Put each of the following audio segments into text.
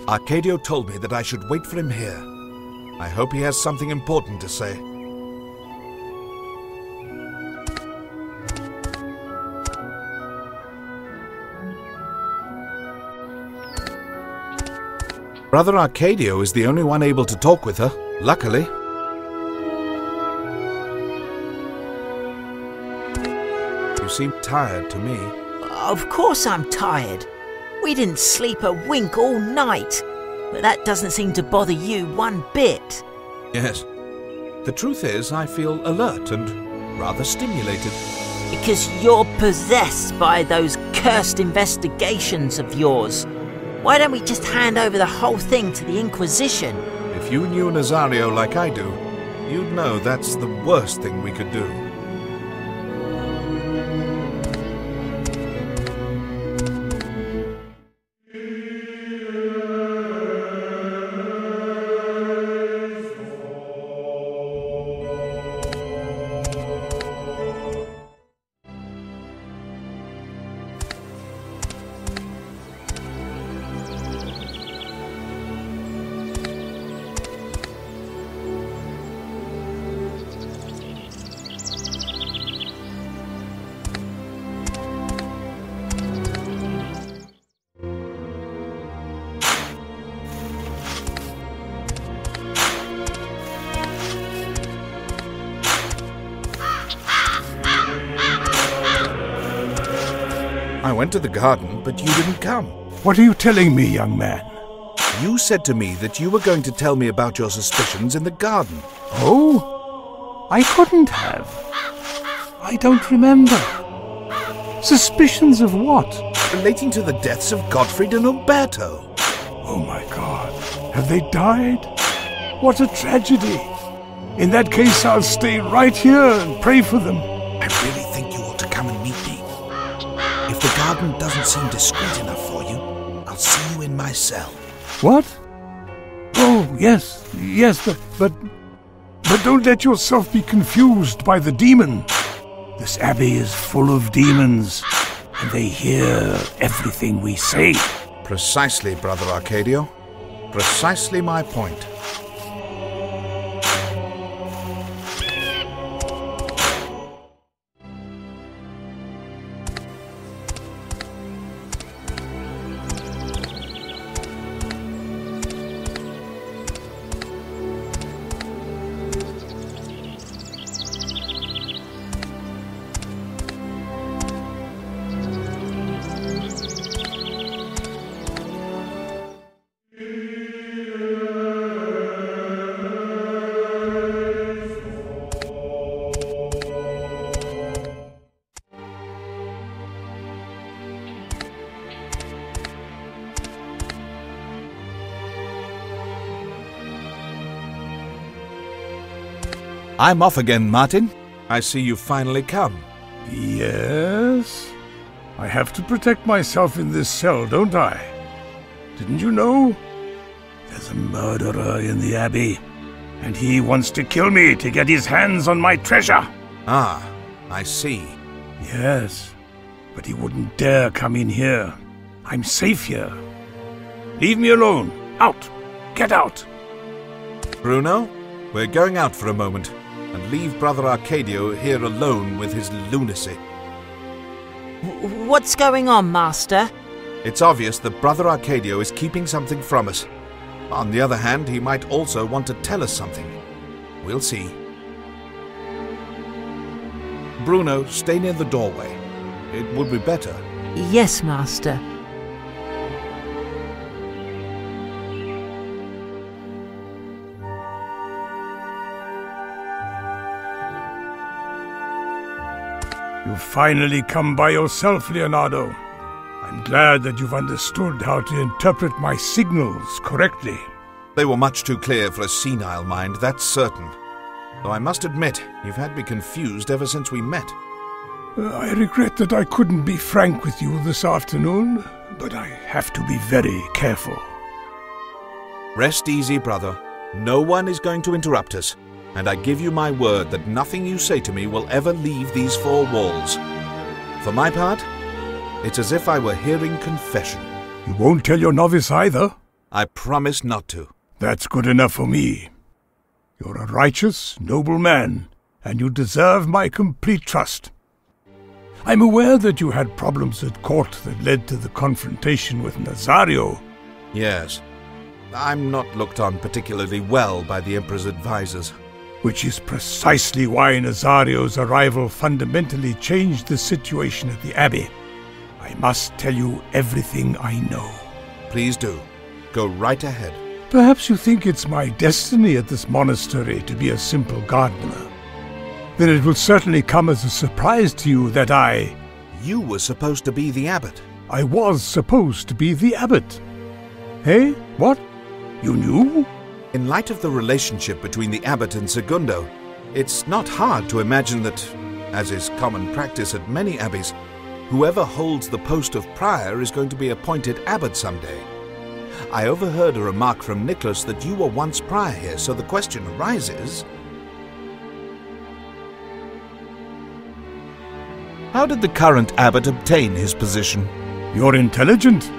Arcadio told me that I should wait for him here. I hope he has something important to say. Brother Arcadio is the only one able to talk with her, luckily. You seem tired to me. Of course I'm tired. We didn't sleep a wink all night. But that doesn't seem to bother you one bit. Yes. The truth is, I feel alert and rather stimulated. Because you're possessed by those cursed investigations of yours. Why don't we just hand over the whole thing to the Inquisition? If you knew Nazario like I do, you'd know that's the worst thing we could do. I went to the garden, but you didn't come. What are you telling me, young man? You said to me that you were going to tell me about your suspicions in the garden. Oh? I couldn't have. I don't remember. Suspicions of what? Relating to the deaths of Gottfried and Umberto. Oh my God. Have they died? What a tragedy. In that case, I'll stay right here and pray for them. I really think you ought to come and meet me. If the garden doesn't seem discreet enough for you, I'll see you in my cell. What? Oh, yes, but don't let yourself be confused by the demon. This abbey is full of demons, and they hear everything we say. Precisely, Brother Arcadio. Precisely my point. I'm off again, Martin. I see you've finally come. Yes? I have to protect myself in this cell, don't I? Didn't you know? There's a murderer in the Abbey, and he wants to kill me to get his hands on my treasure. Ah, I see. Yes, but he wouldn't dare come in here. I'm safe here. Leave me alone. Out! Get out! Bruno, we're going out for a moment, and leave Brother Arcadio here alone with his lunacy. What's going on, Master? It's obvious that Brother Arcadio is keeping something from us. On the other hand, he might also want to tell us something. We'll see. Bruno, stay near the doorway. It would be better. Yes, Master. You've finally come by yourself, Leonardo. I'm glad that you've understood how to interpret my signals correctly. They were much too clear for a senile mind, that's certain. Though I must admit, you've had me confused ever since we met. I regret that I couldn't be frank with you this afternoon, but I have to be very careful. Rest easy, brother. No one is going to interrupt us, and I give you my word that nothing you say to me will ever leave these four walls. For my part, it's as if I were hearing confession. You won't tell your novice either? I promise not to. That's good enough for me. You're a righteous, noble man, and you deserve my complete trust. I'm aware that you had problems at court that led to the confrontation with Nazario. Yes. I'm not looked on particularly well by the Emperor's advisors. Which is precisely why Nazario's arrival fundamentally changed the situation at the Abbey. I must tell you everything I know. Please do. Go right ahead. Perhaps you think it's my destiny at this monastery to be a simple gardener. Then it will certainly come as a surprise to you that You were supposed to be the abbot. I was supposed to be the abbot. Hey? What? You knew? In light of the relationship between the abbot and Segundo, it's not hard to imagine that, as is common practice at many abbeys, whoever holds the post of prior is going to be appointed abbot someday. I overheard a remark from Nicholas that you were once prior here, so the question arises... How did the current abbot obtain his position? You're intelligent.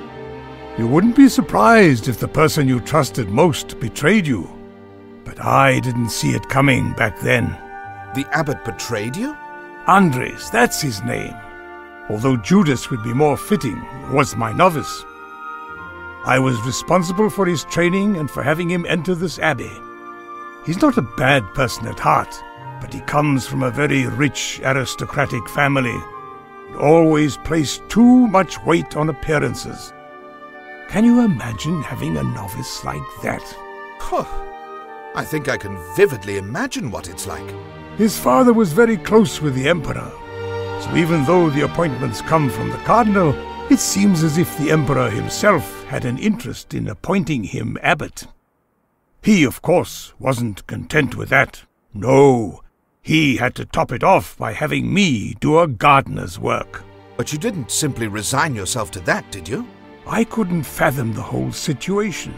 You wouldn't be surprised if the person you trusted most betrayed you. But I didn't see it coming back then. The abbot betrayed you? Andres, that's his name. Although Judas would be more fitting, was my novice. I was responsible for his training and for having him enter this abbey. He's not a bad person at heart, but he comes from a very rich aristocratic family and always placed too much weight on appearances. Can you imagine having a novice like that? Huh. I think I can vividly imagine what it's like. His father was very close with the Emperor, so even though the appointments come from the Cardinal, it seems as if the Emperor himself had an interest in appointing him abbot. He, of course, wasn't content with that. No, he had to top it off by having me do a gardener's work. But you didn't simply resign yourself to that, did you? I couldn't fathom the whole situation.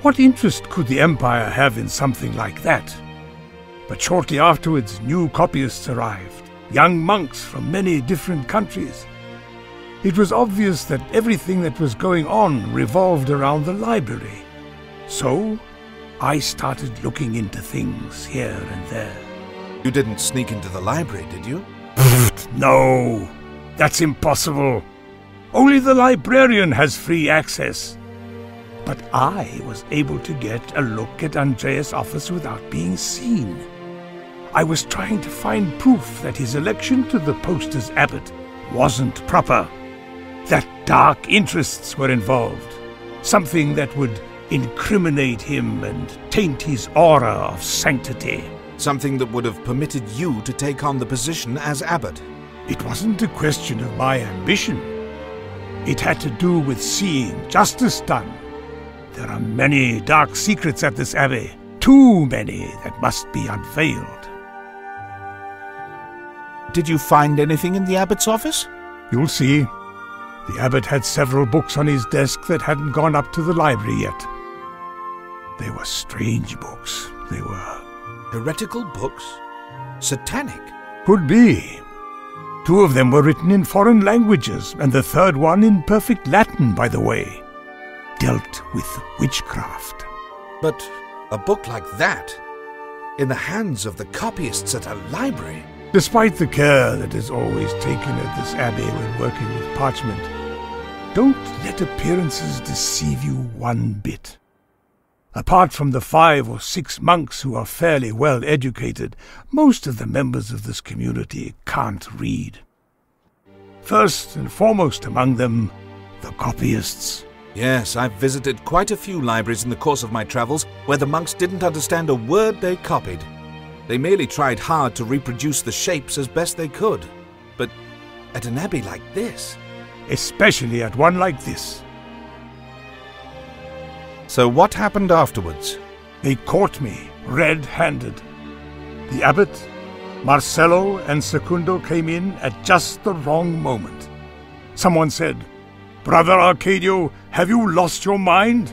What interest could the Empire have in something like that? But shortly afterwards, new copyists arrived, young monks from many different countries. It was obvious that everything that was going on revolved around the library. So, I started looking into things here and there. You didn't sneak into the library, did you? No, that's impossible. Only the librarian has free access. But I was able to get a look at Andreas' office without being seen. I was trying to find proof that his election to the post as abbot wasn't proper. That dark interests were involved. Something that would incriminate him and taint his aura of sanctity. Something that would have permitted you to take on the position as abbot. It wasn't a question of my ambition. It had to do with seeing justice done. There are many dark secrets at this abbey, too many that must be unveiled. Did you find anything in the abbot's office? You'll see. The abbot had several books on his desk that hadn't gone up to the library yet. They were strange books. They were... Heretical books? Satanic? Could be. 2 of them were written in foreign languages, and the third one in perfect Latin, by the way. Dealt with witchcraft. But a book like that, in the hands of the copyists at a library... Despite the care that is always taken at this abbey when working with parchment, don't let appearances deceive you one bit. Apart from the 5 or 6 monks who are fairly well educated, most of the members of this community can't read. First and foremost among them, the copyists. Yes, I've visited quite a few libraries in the course of my travels where the monks didn't understand a word they copied. They merely tried hard to reproduce the shapes as best they could. But at an abbey like this... Especially at one like this. So what happened afterwards? They caught me, red-handed. The abbot, Marcelo, and Segundo came in at just the wrong moment. Someone said, "Brother Arcadio, have you lost your mind?"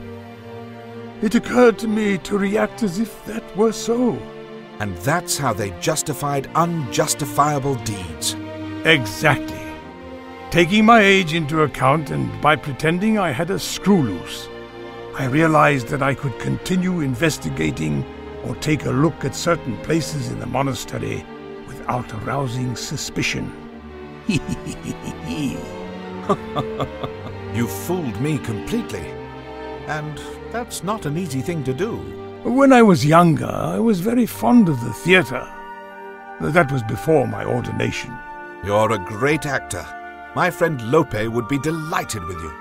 It occurred to me to react as if that were so. And that's how they justified unjustifiable deeds. Exactly. Taking my age into account and by pretending I had a screw loose. I realized that I could continue investigating or take a look at certain places in the monastery without arousing suspicion. You fooled me completely. And that's not an easy thing to do. When I was younger, I was very fond of the theater. That was before my ordination. You're a great actor. My friend Lope would be delighted with you.